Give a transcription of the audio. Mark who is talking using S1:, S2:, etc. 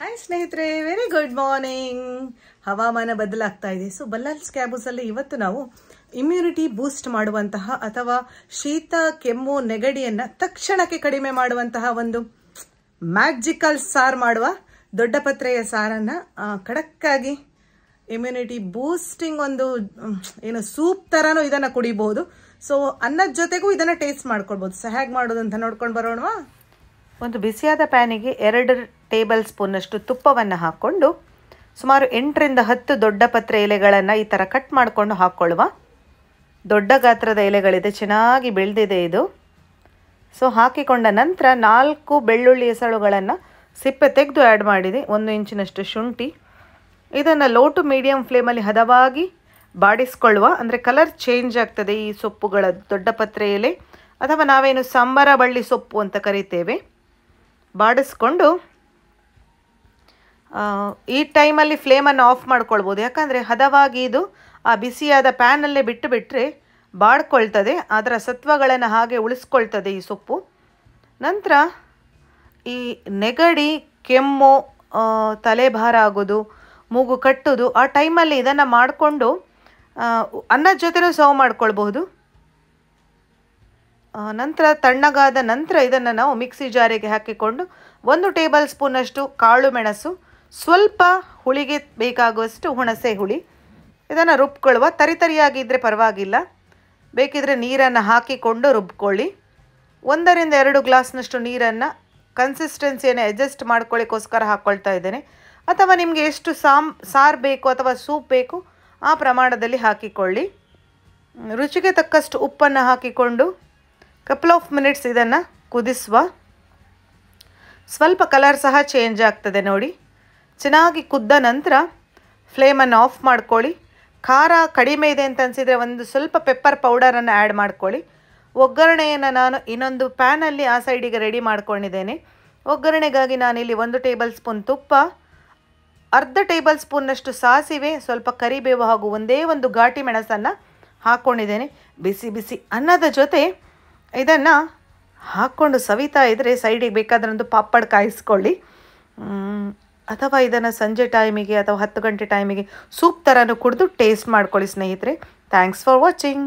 S1: Hi ಸ್ನೇಹಿತರೆ, very good morning. ಹವಾಮಾನ ಬದಲಾಗ್ತಾ ಇದೆ. ಸೊ ಬಲ್ಲಾಲ್ ಸ್ಕ್ಯಾಬೂಸ್ ಅಲ್ಲಿ ಇವತ್ತು ನಾವು ಇಮ್ಯುನಿಟಿ ಬೂಸ್ಟ್ ಮಾಡುವಂತಹ ಅಥವಾ ಶೀತ ಕೆಮ್ಮು ನೆಗಡಿಯನ್ನ ತಕ್ಷಣಕ್ಕೆ ಕಡಿಮೆ ಮಾಡುವಂತಹ ಒಂದು ಮ್ಯಾಜಿಕಲ್ ಸಾರ್ ಮಾಡುವ ದೊಡ್ಡಪತ್ರೆಯ ಸಾರನ್ನ ಖಡಕ್ಕಾಗಿ ಇಮ್ಯುನಿಟಿ ಬೂಸ್ಟಿಂಗ್ ಒಂದು ಏನು ಸೂಪ್ ತರನು ಇದನ್ನ ಕುಡಿಬಹುದು. ಸೊ ಅನ್ನದ ಜೊತೆಗೂ ಇದನ್ನ ಟೇಸ್ಟ್ ಮಾಡ್ಕೊಳ್ಬಹುದು. ಸೊ ಹೇಗೆ ಮಾಡೋದು ಅಂತ ನೋಡ್ಕೊಂಡು ಬರೋಣವಾ.
S2: ಒಂದು ಬಿಸಿಯಾದ ಪ್ಯಾನಿಗೆ 2 ಟೇಬಲ್ ಸ್ಪೂನಷ್ಟು ತುಪ್ಪವನ್ನು ಹಾಕ್ಕೊಂಡು ಸುಮಾರು 8 ರಿಂದ 10 ದೊಡ್ಡ ಪತ್ರೆ ಎಲೆಗಳನ್ನು ಈ ಥರ ಕಟ್ ಮಾಡಿಕೊಂಡು ಹಾಕ್ಕೊಳ್ಳುವ. ದೊಡ್ಡ ಗಾತ್ರದ ಎಲೆಗಳಿದೆ, ಚೆನ್ನಾಗಿ ಬೆಳೆದಿದೆ ಇದು. ಸೊ ಹಾಕಿಕೊಂಡ ನಂತರ 4 ಬೆಳ್ಳುಳ್ಳಿ ಎಸಳುಗಳನ್ನು ಸಿಪ್ಪೆ ತೆಗೆದು ಆ್ಯಡ್ ಮಾಡಿದೆ. 1 ಇಂಚಿನಷ್ಟು ಶುಂಠಿ. ಇದನ್ನು ಲೋ ಟು ಮೀಡಿಯಮ್ ಫ್ಲೇಮಲ್ಲಿ ಹದವಾಗಿ ಬಾಡಿಸ್ಕೊಳ್ಳುವ. ಅಂದರೆ ಕಲರ್ ಚೇಂಜ್ ಆಗ್ತದೆ ಈ ಸೊಪ್ಪುಗಳ ದೊಡ್ಡ ಪತ್ರೆ ಎಲೆ ಅಥವಾ ನಾವೇನು ಸಾಂಬಾರ ಬಳ್ಳಿ ಸೊಪ್ಪು ಅಂತ ಕರಿತೇವೆ. ಬಾಡಿಸ್ಕೊಂಡು ಈ ಟೈಮಲ್ಲಿ ಫ್ಲೇಮನ್ನು ಆಫ್ ಮಾಡ್ಕೊಳ್ಬೋದು. ಯಾಕಂದರೆ ಹದವಾಗಿ ಇದು ಆ ಬಿಸಿಯಾದ ಪ್ಯಾನಲ್ಲೇ ಬಿಟ್ಟರೆ ಬಾಡ್ಕೊಳ್ತದೆ. ಅದರ ಸತ್ವಗಳನ್ನು ಹಾಗೆ ಉಳಿಸ್ಕೊಳ್ತದೆ ಈ ಸೊಪ್ಪು. ನಂತರ ಈ ನೆಗಡಿ, ಕೆಮ್ಮು, ತಲೆಭಾರ ಆಗೋದು, ಮೂಗು ಕಟ್ಟೋದು ಆ ಟೈಮಲ್ಲಿ ಇದನ್ನು ಮಾಡಿಕೊಂಡು ಅನ್ನದ ಜೊತೆನೂ ಸರ್ವ್ ಮಾಡ್ಕೊಳ್ಬಹುದು. ನಂತರ ತಣ್ಣಗಾದ ನಂತರ ಇದನ್ನು ನಾವು ಮಿಕ್ಸಿ ಜಾರಿಗೆ ಹಾಕಿಕೊಂಡು 1 ಟೇಬಲ್ ಸ್ಪೂನಷ್ಟು ಕಾಳು ಮೆಣಸು, ಸ್ವಲ್ಪ ಹುಳಿಗೆ ಬೇಕಾಗುವಷ್ಟು ಹುಣಸೆ ಹುಳಿ ಇದನ್ನು ರುಬ್ಕೊಳ್ಳುವ. ತರಿತರಿಯಾಗಿದ್ದರೆ ಪರವಾಗಿಲ್ಲ, ಬೇಕಿದ್ರೆ ನೀರನ್ನು ಹಾಕಿಕೊಂಡು ರುಬ್ಕೊಳ್ಳಿ. 1 ರಿಂದ 2 ಗ್ಲಾಸ್ನಷ್ಟು ನೀರನ್ನು ಕನ್ಸಿಸ್ಟೆನ್ಸಿಯನ್ನು ಅಡ್ಜಸ್ಟ್ ಮಾಡ್ಕೊಳ್ಳಿಕ್ಕೋಸ್ಕರ ಹಾಕ್ಕೊಳ್ತಾ ಇದ್ದೇನೆ. ಅಥವಾ ನಿಮಗೆ ಎಷ್ಟು ಸಾರು ಬೇಕು ಅಥವಾ ಸೂಪ್ ಬೇಕು ಆ ಪ್ರಮಾಣದಲ್ಲಿ ಹಾಕಿಕೊಳ್ಳಿ. ರುಚಿಗೆ ತಕ್ಕಷ್ಟು ಉಪ್ಪನ್ನು ಹಾಕಿಕೊಂಡು ಕಪಲ್ ಆಫ್ ಮಿನಿಟ್ಸ್ ಇದನ್ನು ಕುದಿಸುವ. ಸ್ವಲ್ಪ ಕಲರ್ ಸಹ ಚೇಂಜ್ ಆಗ್ತದೆ ನೋಡಿ. ಚೆನ್ನಾಗಿ ಕುದ್ದ ನಂತರ ಫ್ಲೇಮನ್ನು ಆಫ್ ಮಾಡ್ಕೊಳ್ಳಿ. ಖಾರ ಕಡಿಮೆ ಇದೆ ಅಂತ ಅನಿಸಿದರೆ ಒಂದು ಸ್ವಲ್ಪ ಪೆಪ್ಪರ್ ಪೌಡರನ್ನು ಆ್ಯಡ್ ಮಾಡ್ಕೊಳ್ಳಿ. ಒಗ್ಗರಣೆಯನ್ನು ನಾನು ಇನ್ನೊಂದು ಪ್ಯಾನಲ್ಲಿ ಆ ಸೈಡಿಗೆ ರೆಡಿ ಮಾಡ್ಕೊಂಡಿದ್ದೇನೆ. ಒಗ್ಗರಣೆಗಾಗಿ ನಾನಿಲ್ಲಿ 1 ಟೇಬಲ್ ಸ್ಪೂನ್ ತುಪ್ಪ, ಅರ್ಧ ಟೇಬಲ್ ಸ್ಪೂನ್ನಷ್ಟು ಸಾಸಿವೆ, ಸ್ವಲ್ಪ ಕರಿಬೇವು ಹಾಗೂ ಒಂದೇ ಒಂದು ಘಾಟಿ ಮೆಣಸನ್ನು ಹಾಕ್ಕೊಂಡಿದ್ದೇನೆ. ಬಿಸಿ ಬಿಸಿ ಅನ್ನದ ಜೊತೆ ಇದನ್ನು ಹಾಕ್ಕೊಂಡು ಸವಿತಾ ಇದ್ದರೆ ಸೈಡಿಗೆ ಬೇಕಾದ್ರೆ ಒಂದು ಪಾಪಡ್ ಕಾಯಿಸ್ಕೊಳ್ಳಿ. ಅಥವಾ ಇದನ್ನು ಸಂಜೆ ಟೈಮಿಗೆ ಅಥವಾ 10 ಗಂಟೆ ಟೈಮಿಗೆ ಸೂಪ್ ಥರನೂ ಕುಡಿದು ಟೇಸ್ಟ್ ಮಾಡ್ಕೊಳ್ಳಿ ಸ್ನೇಹಿತರೆ. Thanks for watching.